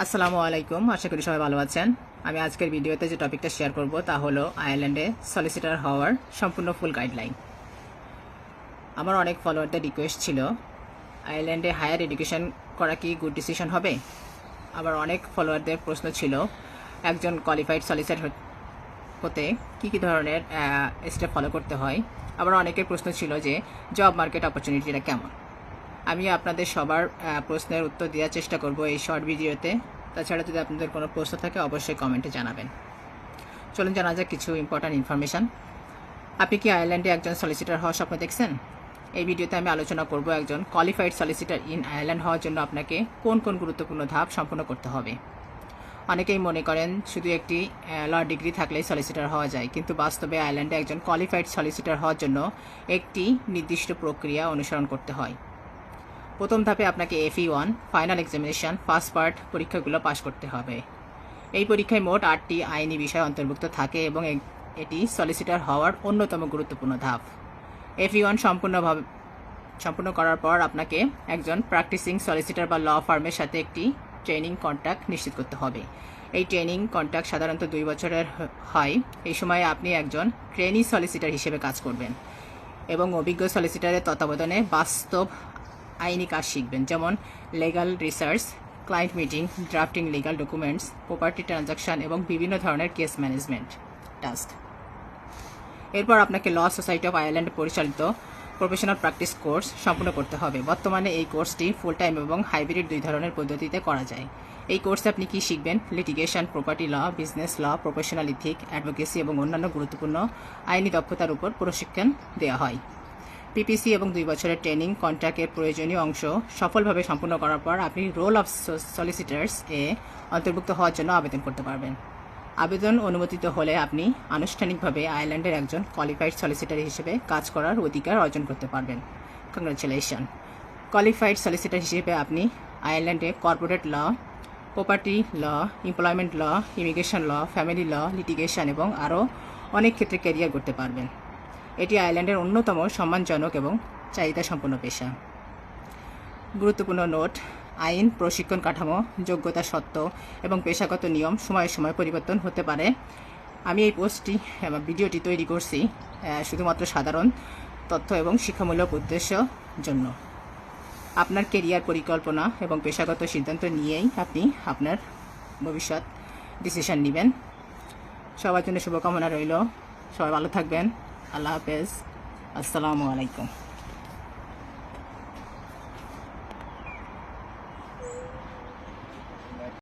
আসসালামু আলাইকুম, আশা করি সবাই ভালো আছেন। আমি আজকের ভিডিওতে যে টপিকটা শেয়ার করব তা হলো আয়ারল্যান্ডে সলিসিটার হওয়ার সম্পূর্ণ ফুল গাইডলাইন। আমার অনেক ফলোয়ারদের রিকোয়েস্ট ছিল আয়ারল্যান্ডে হায়ার এডুকেশন করা কি গুড ডিসিশন হবে। আবার অনেক ফলোয়ারদের প্রশ্ন ছিল একজন কোয়ালিফাইড সলিসিটার হতে কী ধরনের স্টেপ ফলো করতে হয়। আবার অনেকের প্রশ্ন ছিল যে জব মার্কেট অপরচুনিটিটা কেমন। আমি আপনাদের সবার প্রশ্নের উত্তর দেওয়ার চেষ্টা করব এই শর্ট ভিডিওতে। তাছাড়া যদি আপনাদের কোনো প্রশ্ন থাকে অবশ্যই কমেন্টে জানাবেন। চলুন জানা যাক কিছু ইম্পর্ট্যান্ট ইনফরমেশান। আপনি কি আয়ারল্যান্ডে একজন সলিসিটার হওয়ার স্বপ্ন দেখছেন? এই ভিডিওতে আমি আলোচনা করব একজন কোয়ালিফাইড সলিসিটার ইন আয়ারল্যান্ড হওয়ার জন্য আপনাকে কোন কোন গুরুত্বপূর্ণ ধাপ সম্পন্ন করতে হবে। অনেকেই মনে করেন শুধু একটি ল ডিগ্রি থাকলেই সলিসিটার হওয়া যায়, কিন্তু বাস্তবে আয়ারল্যান্ডে একজন কোয়ালিফাইড সলিসিটার হওয়ার জন্য একটি নির্দিষ্ট প্রক্রিয়া অনুসরণ করতে হয়। প্রথম ধাপে আপনাকে FE1 final examination first part পরীক্ষাগুলো পাশ করতে হবে। এই পরীক্ষায় মোট 8টি আইনি বিষয় অন্তর্ভুক্ত থাকে এবং এটি সলিসিটার হওয়ার অন্যতম গুরুত্বপূর্ণ ধাপ। FE1 সম্পূর্ণ করার পর আপনাকে একজন প্র্যাকটিসিং সলিসিটার বা ল ফার্মের সাথে একটি ট্রেনিং কন্ট্রাক্ট নিশ্চিত করতে হবে। এই ট্রেনিং কন্ট্রাক্ট সাধারণত 2 বছরের হয়। এই সময়ে আপনি একজন ট্রেনি সলিসিটার হিসেবে কাজ করবেন এবং অভিজ্ঞ সলিসিটারের তত্ত্বাবধানে বাস্তব আইনি কাজ শিখবেন, যেমন legal research, client meeting, drafting legal documents, property transaction এবং বিভিন্ন ধরনের কেস ম্যানেজমেন্ট টাস্ক। এরপর আপনাকে ল সোসাইটি অফ আয়ারল্যান্ড পরিচালিত প্রফেশনাল প্র্যাকটিস কোর্স সম্পূর্ণ করতে হবে। বর্তমানে এই কোর্সটি ফুল টাইম এবং হাইব্রিড 2 ধরনের পদ্ধতিতে করা যায়। এই কোর্সে আপনি কি শিখবেন? Litigation, property law, business law, professional ethic, advocacy এবং অন্যান্য গুরুত্বপূর্ণ আইনি দক্ষতার উপর প্রশিক্ষণ দেওয়া হয়। PPC এবং 2 বছরের ট্রেনিং কন্ট্রাক্টের প্রয়োজনীয় অংশ সফলভাবে সম্পূর্ণ করার পর আপনি রোল অফ সলিসিটার্স এ অন্তর্ভুক্ত হওয়ার জন্য আবেদন করতে পারবেন। আবেদন অনুমোদিত হলে আপনি আনুষ্ঠানিকভাবে আয়ারল্যান্ডের একজন কোয়ালিফাইড সলিসিটার হিসেবে কাজ করার অধিকার অর্জন করতে পারবেন। কংগ্রাচুলেশন! কোয়ালিফাইড সলিসিটার হিসেবে আপনি আয়ারল্যান্ডে corporate law, property law, employment law, immigration law, family law, litigation এবং আরও অনেক ক্ষেত্রে ক্যারিয়ার করতে পারবেন। এটি আয়ারল্যান্ডের অন্যতম সম্মানজনক এবং চাহিদাসম্পন্ন পেশা। গুরুত্বপূর্ণ নোট: আইন, প্রশিক্ষণ কাঠামো, যোগ্যতা, সত্ত্ব এবং পেশাগত নিয়ম সময়ে সময়ে পরিবর্তন হতে পারে। আমি এই ভিডিওটি তৈরি করছি শুধুমাত্র সাধারণ তথ্য এবং শিক্ষামূলক উদ্দেশ্য জন্য। আপনার কেরিয়ার পরিকল্পনা এবং পেশাগত সিদ্ধান্ত নিয়েই আপনি আপনার ভবিষ্যৎ ডিসিশন নেবেন। সবার জন্য শুভকামনা রইল। সবাই ভালো থাকবেন। আল্লাহ হাফেজ। আসসালামু আলাইকুম।